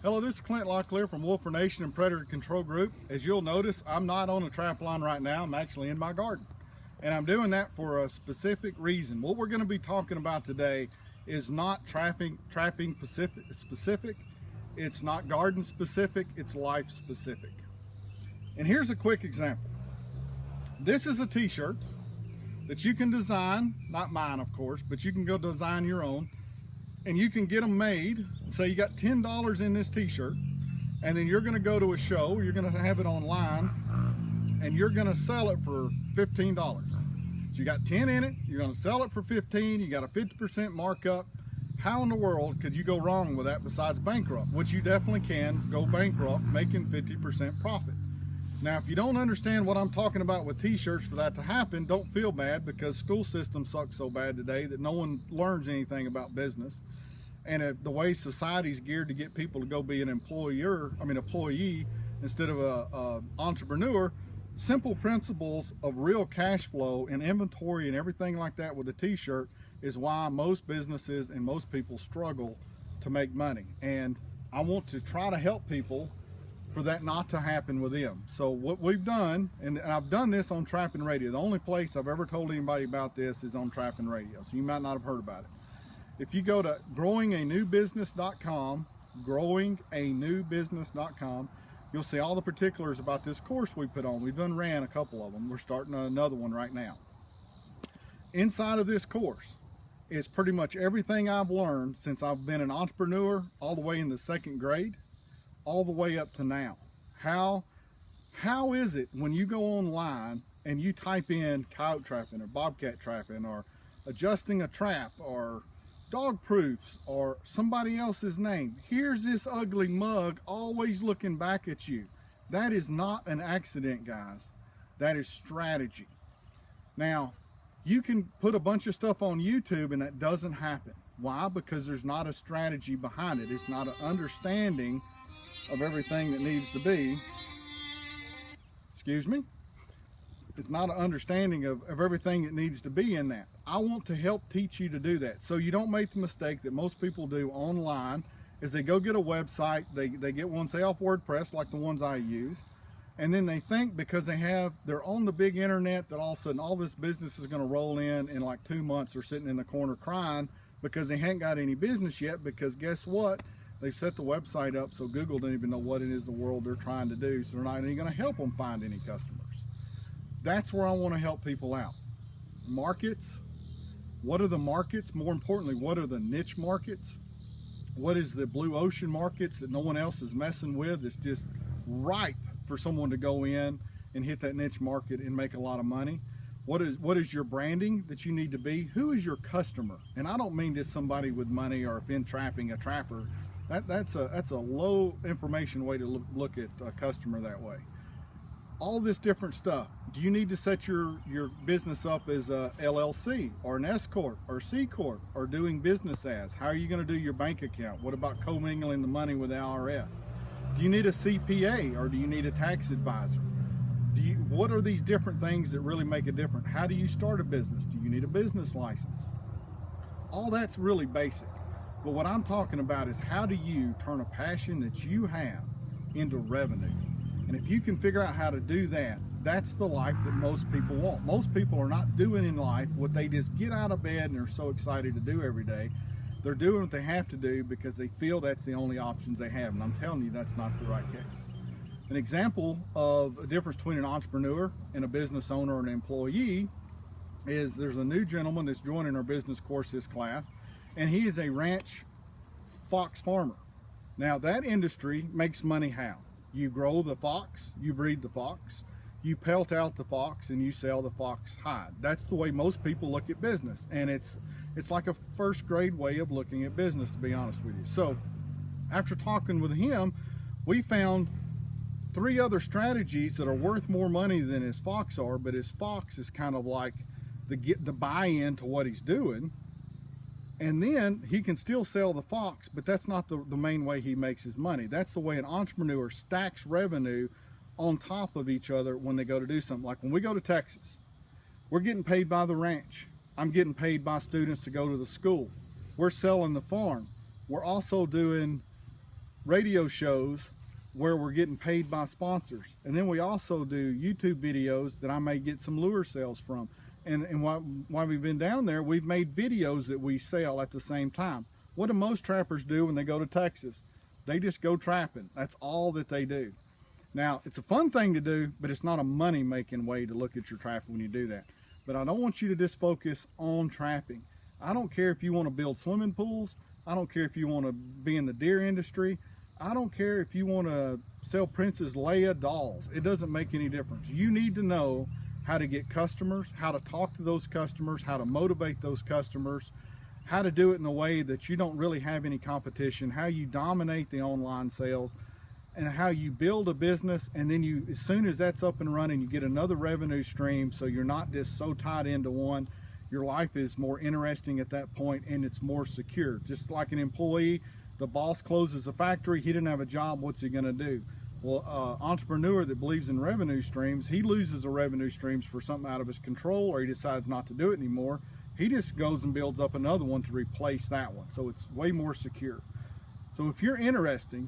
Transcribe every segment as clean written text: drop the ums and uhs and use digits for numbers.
Hello, this is Clint from Wolfer Nation and Predator Control Group. As you'll notice, I'm not on a trap line right now. I'm actually in my garden. And I'm doing that for a specific reason. What we're going to be talking about today is not trapping specific. It's not garden specific, it's life specific. And here's a quick example. This is a t-shirt that you can design, not mine of course, but you can go design your own. And you can get them made. Say you got $10 in this t-shirt, and then you're going to go to a show, you're going to have it online, and you're going to sell it for $15. So you got 10 in it, you're going to sell it for 15, you got a 50% markup. How in the world could you go wrong with that besides bankrupt? Which you definitely can go bankrupt making 50% profit. Now, if you don't understand what I'm talking about with t-shirts for that to happen, don't feel bad, because school systems suck so bad today that no one learns anything about business. And the way society's geared to get people to go be an employee instead of a entrepreneur, simple principles of real cash flow and inventory and everything like that with a t-shirt is why most businesses and most people struggle to make money. And I want to try to help people for that not to happen with them. So what we've done, and I've done this on Trapping Radio. The only place I've ever told anybody about this is on Trapping Radio, so you might not have heard about it. If you go to growinganewbusiness.com, growinganewbusiness.com, you'll see all the particulars about this course we put on. We've ran a couple of them. We're starting another one right now. Inside of this course is pretty much everything I've learned since I've been an entrepreneur, all the way in the second grade, all the way up to now. How is it when you go online and you type in coyote trapping or bobcat trapping or adjusting a trap or dog proofs or somebody else's name, here's this ugly mug always looking back at you? That is not an accident, guys. That is strategy. Now, you can put a bunch of stuff on YouTube and that doesn't happen. Why? Because there's not a strategy behind it. It's not an understanding of everything that needs to be. Excuse me. It's not an understanding of everything that needs to be in that. I want to help teach you to do that, so you don't make the mistake that most people do online, is they go get a website, they get one, say off WordPress like the ones I use, and then they think because they're on the big internet that all of a sudden all this business is going to roll in like 2 months. They're sitting in the corner crying because they haven't got any business yet, because guess what? They've set the website up so Google doesn't even know what it is the world they're trying to do, so they're not even going to help them find any customers. That's where I want to help people out. Markets. What are the markets? More importantly, what are the niche markets? What is the blue ocean markets that no one else is messing with? It's just ripe for someone to go in and hit that niche market and make a lot of money. What is your branding that you need to be? Who is your customer? And I don't mean just somebody with money or if in trapping, a trapper. That's a low information way to look at a customer that way. All this different stuff. Do you need to set your business up as a LLC or an S Corp or C Corp or doing business as? How are you going to do your bank account? What about commingling the money with the IRS? Do you need a CPA or do you need a tax advisor? What are these different things that really make a difference? How do you start a business? Do you need a business license? All that's really basic. But what I'm talking about is how do you turn a passion that you have into revenue? And if you can figure out how to do that, that's the life that most people want. Most people are not doing in life what they just get out of bed and are so excited to do every day. They're doing what they have to do because they feel that's the only options they have. And I'm telling you, that's not the right case. An example of a difference between an entrepreneur and a business owner or an employee is there's a new gentleman that's joining our business course this class, and he is a ranch fox farmer. Now that industry makes money how? You grow the fox, you breed the fox, you pelt out the fox, and you sell the fox hide. That's the way most people look at business, and it's like a first grade way of looking at business, to be honest with you. So after talking with him, we found 3 other strategies that are worth more money than his fox are, but his fox is kind of like the buy-in to what he's doing. And then he can still sell the fox, but that's not the main way he makes his money. That's the way an entrepreneur stacks revenue on top of each other when they go to do something. Like when we go to Texas, we're getting paid by the ranch. I'm getting paid by students to go to the school. We're selling the farm. We're also doing radio shows where we're getting paid by sponsors. And then we also do YouTube videos that I may get some lure sales from. And while we've been down there, we've made videos that we sell at the same time. What do most trappers do when they go to Texas? They just go trapping. That's all that they do. Now, it's a fun thing to do, but it's not a money-making way to look at your trapping when you do that. But I don't want you to just focus on trapping. I don't care if you want to build swimming pools. I don't care if you want to be in the deer industry. I don't care if you want to sell Princess Leia dolls. It doesn't make any difference. You need to know how to get customers, how to talk to those customers, how to motivate those customers, how to do it in a way that you don't really have any competition, how you dominate the online sales, and how you build a business, and then you, as soon as that's up and running, you get another revenue stream, so you're not just so tied into one. Your life is more interesting at that point, and it's more secure. Just like an employee, the boss closes a factory, he didn't have a job, what's he gonna do? Well, entrepreneur that believes in revenue streams, he loses the revenue streams for something out of his control, or he decides not to do it anymore. He just goes and builds up another one to replace that one. So it's way more secure. So if you're interested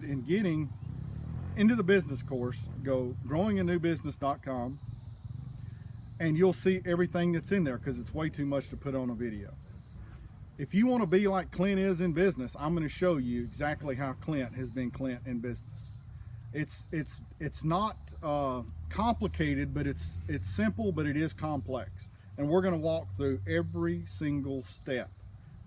in getting into the business course, go growinganewbusiness.com, and you'll see everything that's in there, because it's way too much to put on a video. If you want to be like Clint is in business, I'm going to show you exactly how Clint has been Clint in business. It's not complicated, but it's simple, but it is complex. And we're going to walk through every single step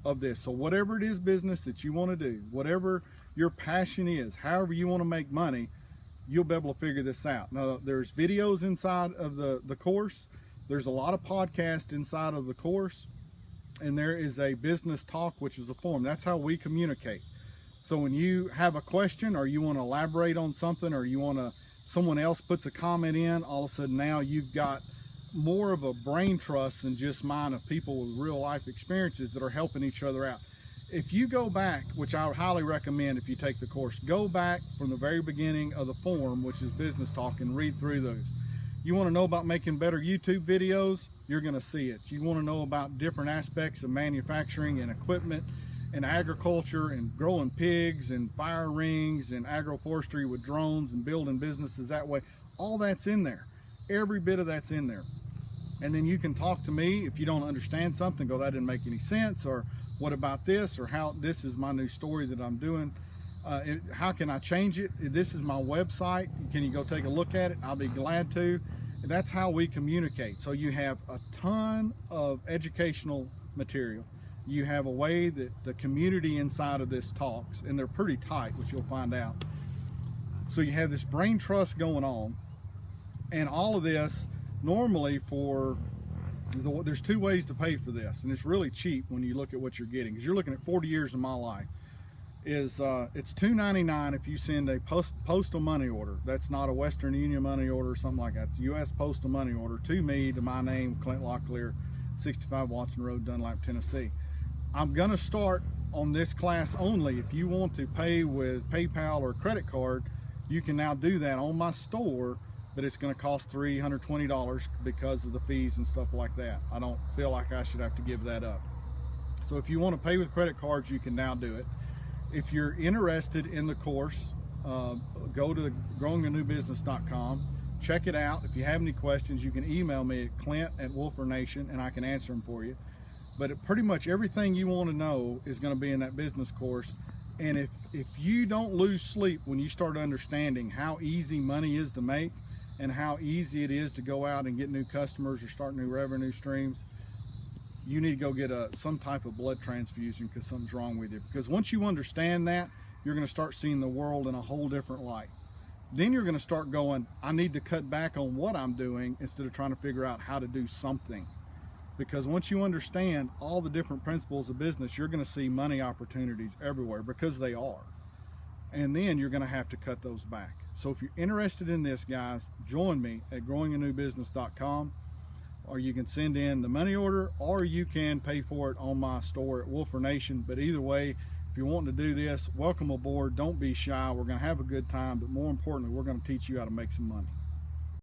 of this. So whatever it is business that you want to do, whatever your passion is, however you want to make money, you'll be able to figure this out. Now, there's videos inside of the course. There's a lot of podcasts inside of the course. And there is a business talk, which is a forum. That's how we communicate. So when you have a question, or you want to elaborate on something, or you want to, someone else puts a comment in, all of a sudden now you've got more of a brain trust than just mine, of people with real life experiences that are helping each other out. If you go back, which I would highly recommend if you take the course, go back from the very beginning of the forum, which is business talk, and read through those. You want to know about making better YouTube videos? You're going to see it. You want to know about different aspects of manufacturing and equipment and agriculture and growing pigs and fire rings and agroforestry with drones and building businesses that way. All that's in there. Every bit of that's in there. And then you can talk to me if you don't understand something, go, that didn't make any sense, or what about this, or how this is my new story that I'm doing. How can I change it? This is my website. Can you go take a look at it? I'll be glad to. That's how we communicate. So you have a ton of educational material. You have a way that the community inside of this talks, and they're pretty tight, which you'll find out. So you have this brain trust going on, and all of this normally there's two ways to pay for this, and it's really cheap when you look at what you're getting, because you're looking at 40 years of my life. It's $2.99 if you send a postal money order. That's not a Western Union money order or something like that. It's a U.S. postal money order to me, to my name, Clint Locklear, 65 Watson Road, Dunlap, Tennessee. I'm gonna start on this class only. If you want to pay with PayPal or credit card, you can now do that on my store, but it's gonna cost $320 because of the fees and stuff like that. I don't feel like I should have to give that up. So if you want to pay with credit cards, you can now do it. If you're interested in the course, go to growinganewbusiness.com, check it out. If you have any questions, you can email me at clint@wolfernation, and I can answer them for you. But pretty much everything you want to know is going to be in that business course. And if you don't lose sleep when you start understanding how easy money is to make, and how easy it is to go out and get new customers or start new revenue streams, you need to go get some type of blood transfusion, because something's wrong with you. Because once you understand that, you're going to start seeing the world in a whole different light. Then you're going to start going, I need to cut back on what I'm doing instead of trying to figure out how to do something. Because once you understand all the different principles of business, you're going to see money opportunities everywhere, because they are. And then you're going to have to cut those back. So if you're interested in this, guys, join me at growinganewbusiness.com, or you can send in the money order, or you can pay for it on my store at Wolfer Nation. But either way, if you're wanting to do this, welcome aboard. Don't be shy. We're going to have a good time, but more importantly, we're going to teach you how to make some money.